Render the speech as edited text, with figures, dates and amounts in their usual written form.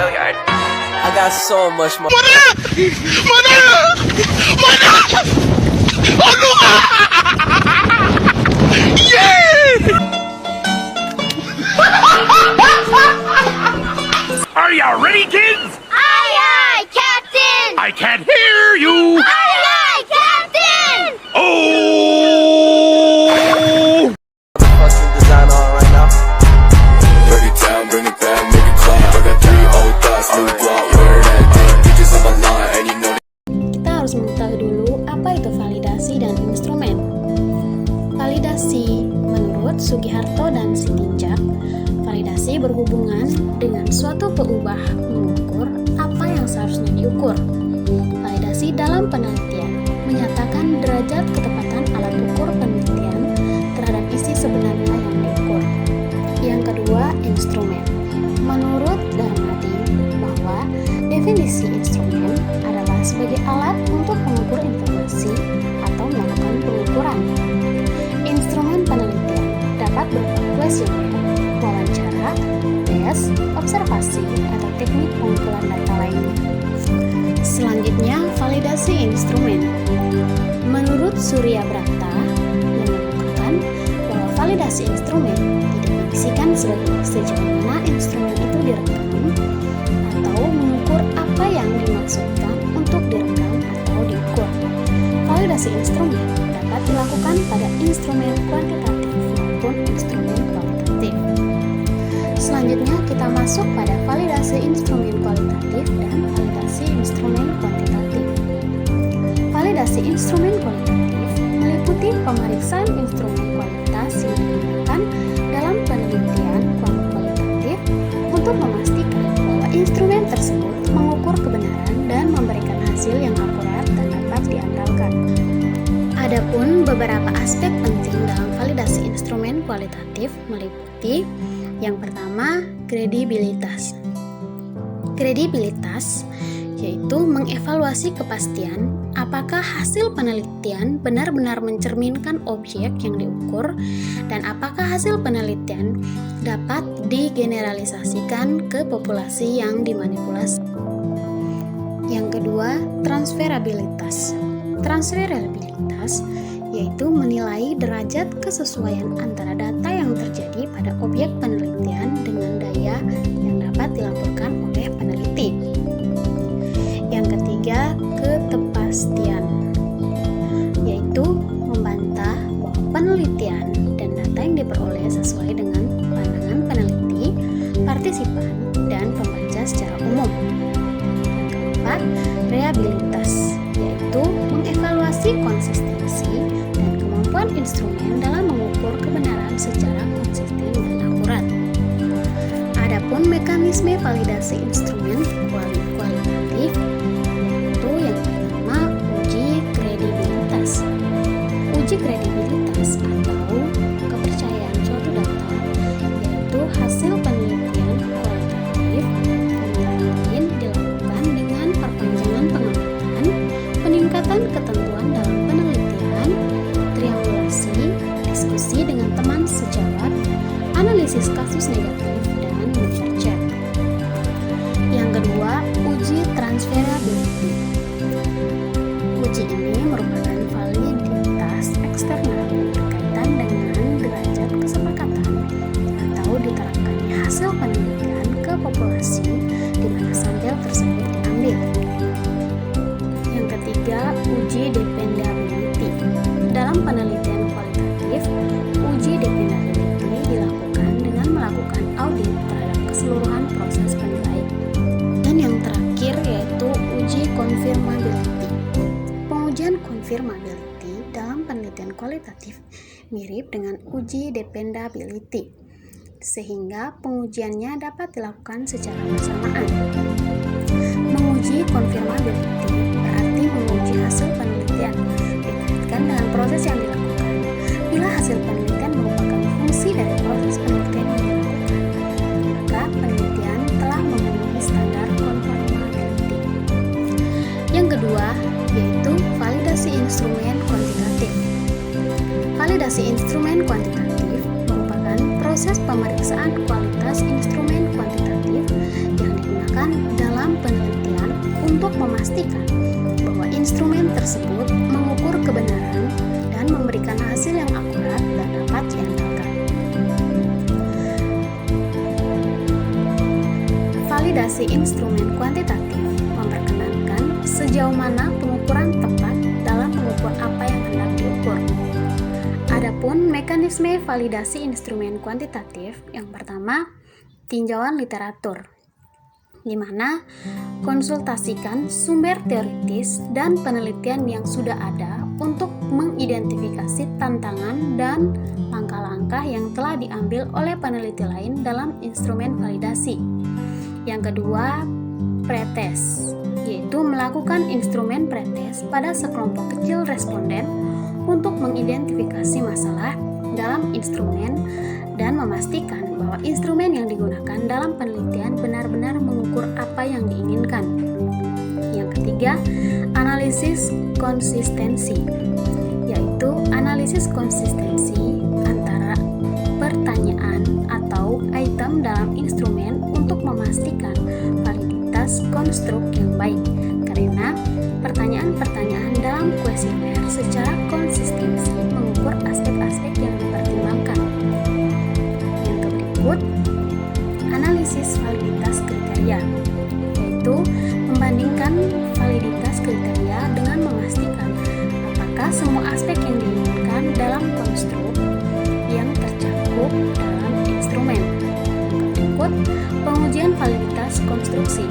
failure. I got so much more. Are you ready, kids? Aye, aye, Captain! I can't hear you. Aye, aye, Captain! Oh! Fucking design on right now. Break it down, bring it back, make it clap. I got 3 old thoughts, new block, where that thing. Bitches on my line, and you know Kita harus mengetahui dulu apa itu validasi dan instrumen. Validasi menurut Sugiharto dan Sitinjak, validasi berhubungan dengan suatu peubah mengukur apa yang seharusnya diukur. Validasi dalam penelitian menyatakan derajat ketepatan alat ukur penelitian terhadap isi sebenarnya yang diukur. Yang kedua, instrumen. Menurut Darmadi bahwa definisi instrumen adalah sebagai alat untuk mengukur informasi atau melakukan pengukuran. Instrumen penelitian dapat berupa kuesioner, wawancara, tes, observasi, atau teknik pengumpulan data lainnya. Selanjutnya, validasi instrumen. Menurut Surya Brata mengatakan bahwa validasi instrumen didefinisikan sebagai sejauh mana instrumen itu direkam atau mengukur apa yang dimaksudkan untuk direkam atau diukur. Validasi instrumen dapat dilakukan pada instrumen kuantitatif maupun instrumen kualitatif. Selanjutnya kita masuk pada validasi instrumen kualitatif dan validasi instrumen kuantitatif. Validasi instrumen kualitatif meliputi pemeriksaan instrumen kualitas yang digunakan dalam penelitian kualitatif untuk memastikan bahwa instrumen tersebut mengukur kebenaran dan memberikan hasil yang akurat dan dapat diandalkan. Adapun beberapa aspek penting dalam validasi instrumen kualitatif meliputi yang pertama, kredibilitas. Kredibilitas yaitu mengevaluasi kepastian apakah hasil penelitian benar-benar mencerminkan objek yang diukur dan apakah hasil penelitian dapat digeneralisasikan ke populasi yang dimanipulasi. Yang kedua, transferabilitas. Transferabilitas yaitu menilai derajat kesesuaian antara data yang terjadi pada objek penelitian dengan daya yang dapat dilaporkan oleh peneliti. Yang ketiga, ketepastian, yaitu membantah bahwa penelitian dan data yang diperoleh sesuai dengan pandangan peneliti, partisipan, dan pembaca secara umum. Yang keempat, reliabilitas, yaitu mengevaluasi konsistensi dan kemampuan instrumen dalam mengukur kebenaran secara konsisten dan akurat. Adapun mekanisme validasi instrumen kualitatif yaitu yang pertama, uji kredibilitas. Uji kredibilitas atau kepercayaan suatu data yaitu hasil penelitian kualitatif antara lain dilakukan dengan perpanjangan pengamatan, peningkatan ketentuan dalam penelitian, triangulasi, diskusi dengan teman sejawat, analisis kasus negatif, dan mencerca. Yang kedua, uji transferability. Uji ini merupakan validitas eksternal berkaitan dengan derajat kesepakatan atau diterapkannya hasil penelitian ke populasi di mana sampel tersebut diambil. Yang ketiga, uji dependability. Dalam penelitian kualitatif, uji dependability dilakukan dengan melakukan audit terhadap keseluruhan proses penilaian. Dan yang terakhir yaitu uji confirmability. Pengujian confirmability dalam penelitian kualitatif mirip dengan uji dependability, sehingga pengujiannya dapat dilakukan secara bersamaan. Menguji confirmability berarti menguji hasil penelitian dikaitkan dengan proses yang dilakukan. Bila hasil penelitian merupakan fungsi dari proses penelitian yang dilakukan, maka penelitian telah memenuhi standar conformability. Yang kedua, yaitu validasi instrumen kuantitatif. Validasi instrumen kuantitatif merupakan proses pemeriksaan kualitas instrumen kuantitatif kuantitatif yang digunakan dalam penelitian untuk memastikan bahwa instrumen tersebut mengukur kebenaran dan memberikan hasil yang akurat dan dapat diandalkan. Validasi instrumen kuantitatif memperkenankan sejauh mana pengukuran tepat dalam mengukur apa yang hendak diukur. Adapun mekanisme validasi instrumen kuantitatif, yang pertama, tinjauan literatur, di mana konsultasikan sumber teoritis dan penelitian yang sudah ada untuk mengidentifikasi tantangan dan langkah-langkah yang telah diambil oleh peneliti lain dalam instrumen validasi. Yang kedua, pretest, yaitu melakukan instrumen pretest pada sekelompok kecil responden untuk mengidentifikasi masalah dalam instrumen dan memastikan bahwa instrumen yang digunakan dalam penelitian benar-benar mengukur apa yang diinginkan. Yang ketiga, analisis konsistensi, yaitu analisis konsistensi antara pertanyaan atau item dalam instrumen untuk memastikan validitas konstruk yang baik, karena pertanyaan-pertanyaan dalam kuesioner secara konsistensi mengukur aspek-aspek yang dipertimbangkan. Yang berikut, analisis validitas kriteria, yaitu membandingkan validitas kriteria dengan memastikan apakah semua aspek yang diinginkan dalam konstruk yang tercakup dalam instrumen. Berikut, pengujian validitas konstruksi.